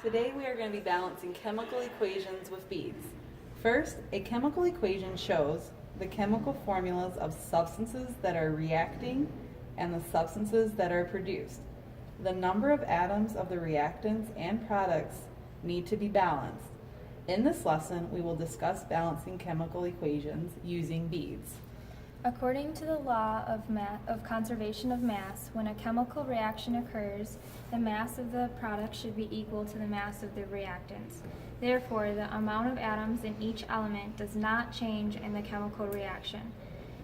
Today we are going to be balancing chemical equations with beads. First, a chemical equation shows the chemical formulas of substances that are reacting and the substances that are produced. The number of atoms of the reactants and products need to be balanced. In this lesson, we will discuss balancing chemical equations using beads. According to the law of conservation of mass, when a chemical reaction occurs, the mass of the product should be equal to the mass of the reactants. Therefore, the amount of atoms in each element does not change in the chemical reaction.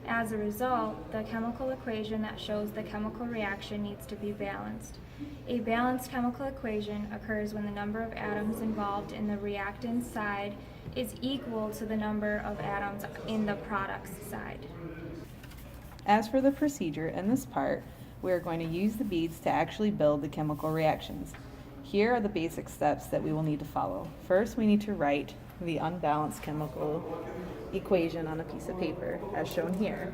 As a result, the chemical equation that shows the chemical reaction needs to be balanced. A balanced chemical equation occurs when the number of atoms involved in the reactant side is equal to the number of atoms in the product's side. As for the procedure in this part, we are going to use the beads to actually build the chemical reactions. Here are the basic steps that we will need to follow. First, we need to write the unbalanced chemical equation on a piece of paper, as shown here.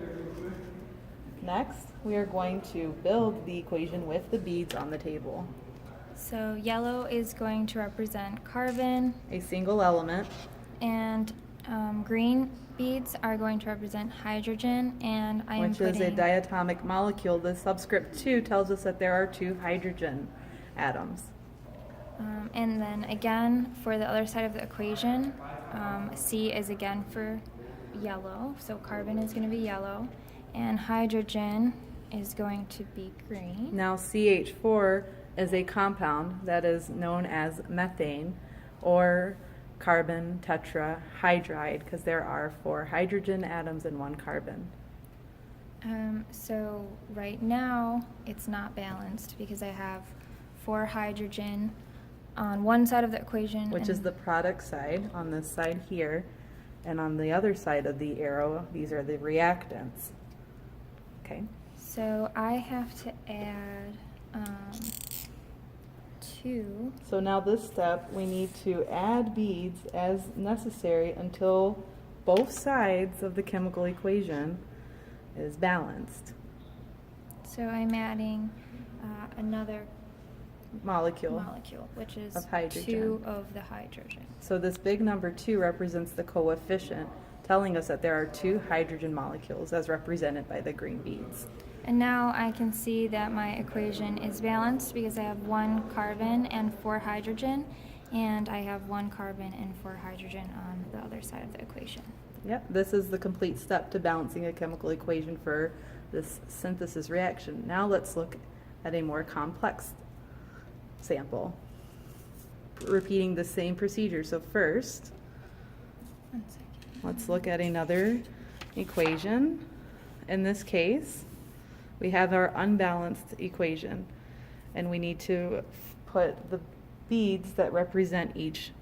Next, we are going to build the equation with the beads on the table. So yellow is going to represent carbon, A single element, and green beads are going to represent hydrogen, and I am which is a putting diatomic molecule. The subscript 2 tells us that there are 2 hydrogen atoms. and then again for the other side of the equation, C is again for yellow, so carbon is going to be yellow, and hydrogen is going to be green. Now CH4 is a compound that is known as methane or carbon tetrahydride because there are 4 hydrogen atoms and 1 carbon. So right now it's not balanced because I have 4 hydrogen on one side of the equation, Which is the product side on this side here, and on the other side of the arrow, these are the reactants. Okay. So I have to add 2. So now this step, we need to add beads as necessary until both sides of the chemical equation is balanced. So I'm adding another Molecule. which is Of hydrogen. 2 of the hydrogen. So this big number 2 represents the coefficient, telling us that there are 2 hydrogen molecules as represented by the green beads. And now I can see that my equation is balanced because I have 1 carbon and 4 hydrogen, and I have 1 carbon and 4 hydrogen on the other side of the equation. Yep, this is the complete step to balancing a chemical equation for this synthesis reaction. Now let's look at a more complex sample, repeating the same procedure. So first, 1 second. let's look at another equation. In this case, we have our unbalanced equation, and we need to put the beads that represent each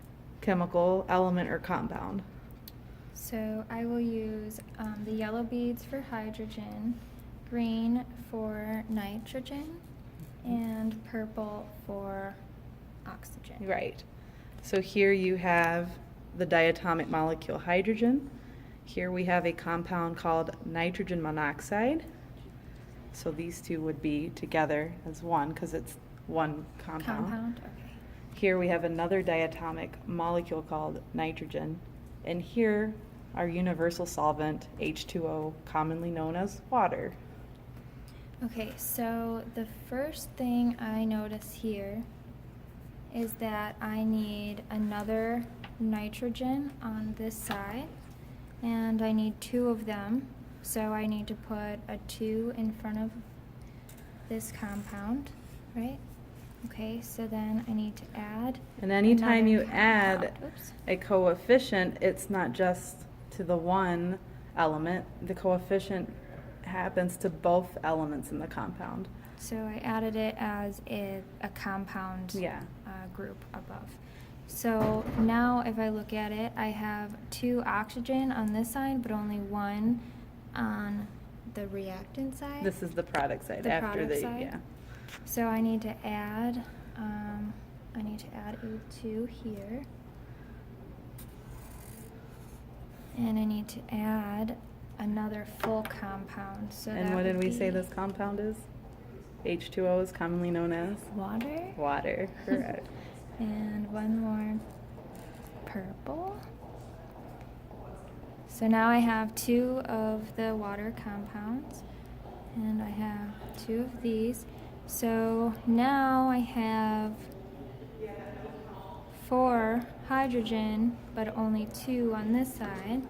chemical element or compound. So I will use the yellow beads for hydrogen, green for nitrogen, and purple for oxygen. Right. So here you have the diatomic molecule hydrogen. Here we have a compound called nitrogen monoxide. So these two would be together as one because it's one compound. Okay. Here we have another diatomic molecule called nitrogen. And here our universal solvent H2O, commonly known as water. Okay, so the first thing I notice here is that I need another nitrogen on this side, and I need 2 of them, so I need to put a 2 in front of this compound, right? Okay, so then I need to add And anytime you another add compound. Oops. a coefficient, it's not just to the one element. The coefficient happens to both elements in the compound. So I added it as a compound Yeah. group above. So now if I look at it, I have 2 oxygen on this side, but only 1 on the reactant side. This is the product side. The after product the side? yeah. So I need to add a 2 here. And I need to add another full compound. So And that what did would we say be this compound is? H2O is commonly known as water. water. Correct. and one more purple. So now I have 2 of the water compounds, and I have 2 of these. So now I have 4 hydrogen, but only 2 on this side.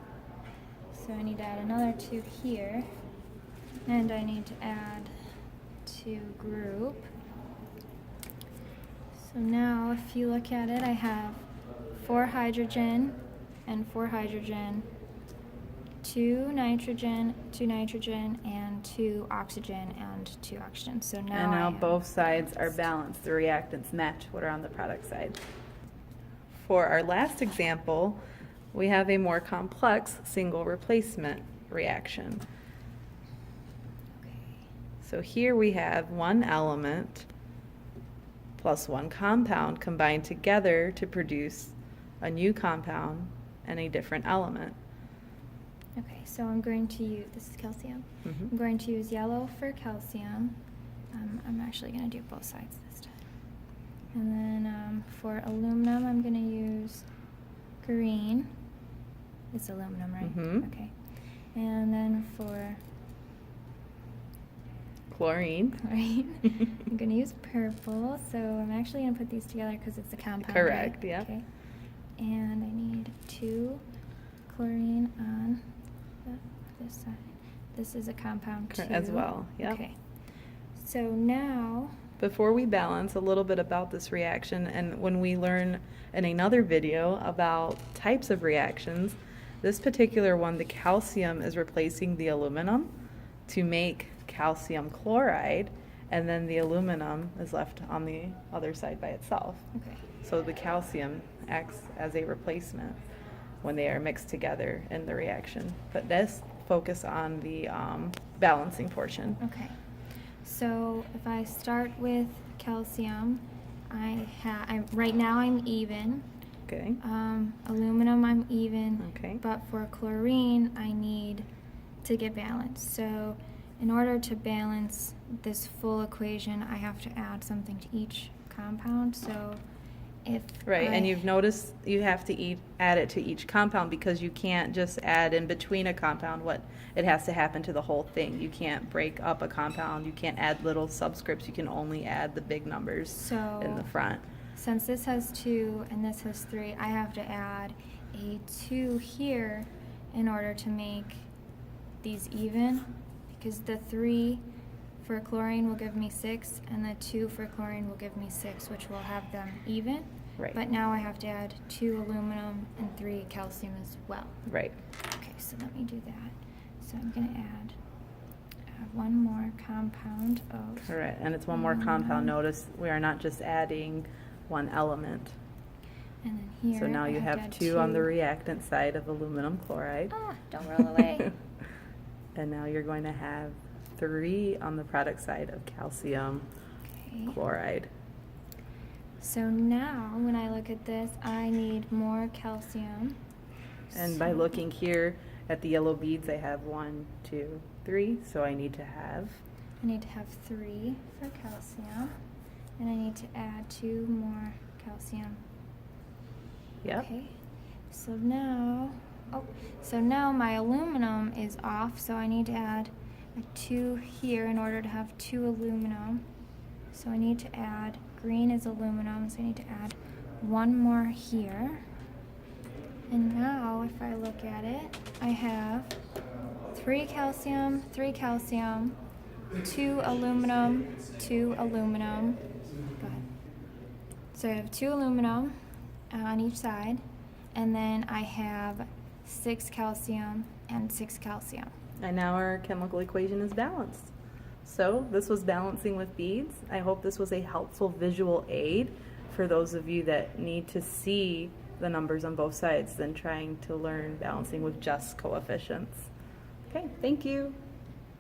So I need to add another 2 here, and I need to add 2 group. So now if you look at it, I have 4 hydrogen and 4 hydrogen, 2 nitrogen, and 2 oxygen, and 2 oxygen. So now And now I have both sides are balanced. balanced. The reactants match what are on the product side. For our last example, we have a more complex single replacement reaction. Okay. So here we have one element plus one compound combined together to produce a new compound and a different element. Okay, so I'm going to use, this is calcium. Mhm. I'm going to use yellow for calcium. I'm actually going to do both sides this time. And then for aluminum, I'm going to use green. It's aluminum, right? Mhm. Okay. And then for Chlorine. chlorine, I'm going to use purple. So I'm actually going to put these together because it's a compound. Correct, right? yep. Okay. And I need 2 chlorine on this side. This is a compound too. As well, yep. Okay. So now, Before we balance, a little bit about this reaction, and when we learn in another video about types of reactions, this particular one, the calcium is replacing the aluminum to make calcium chloride, and then the aluminum is left on the other side by itself. okay. So the calcium acts as a replacement when they are mixed together in the reaction. But let's focus on the balancing portion. Okay. So if I start with calcium, right now I'm even. Okay. Aluminum I'm even. Okay. But for chlorine, I need to get balanced. So in order to balance this full equation, I have to add something to each compound. So if Right, and you've noticed you have to add it to each compound because you can't just add in between a compound. It has to happen to the whole thing. You can't break up a compound. You can't add little subscripts. You can only add the big numbers in the front. Since this has 2 and this has 3, I have to add a 2 here in order to make these even, because the 3 for chlorine will give me 6, and the 2 for chlorine will give me 6, which will have them even. Right. But now I have to add 2 aluminum and 3 calcium as well. Right. Okay, so let me do that. So I'm going to add one more compound of. Correct, and it's one more compound. Notice we are not just adding one element. And then here. So now I you to have add 2 on the reactant side of aluminum chloride. Ah, don't roll away. And now you're going to have 3 on the product side of calcium Okay. chloride. So now when I look at this, I need more calcium. And by So looking here at the yellow beads, I have 1, 2, 3. So I need to have I need to have 3 for calcium, and I need to add 2 more calcium. Yep. Okay. So now my aluminum is off, so I need to add a 2 here in order to have 2 aluminum. So I need to add, green is aluminum, so I need to add 1 more here. And now if I look at it, I have 3 calcium, 2 aluminum, 2 aluminum. Go ahead. So I have 2 aluminum on each side, and then I have 6 calcium and 6 calcium. And now our chemical equation is balanced. So this was balancing with beads. I hope this was a helpful visual aid for those of you that need to see the numbers on both sides than trying to learn balancing with just coefficients. Okay, thank you.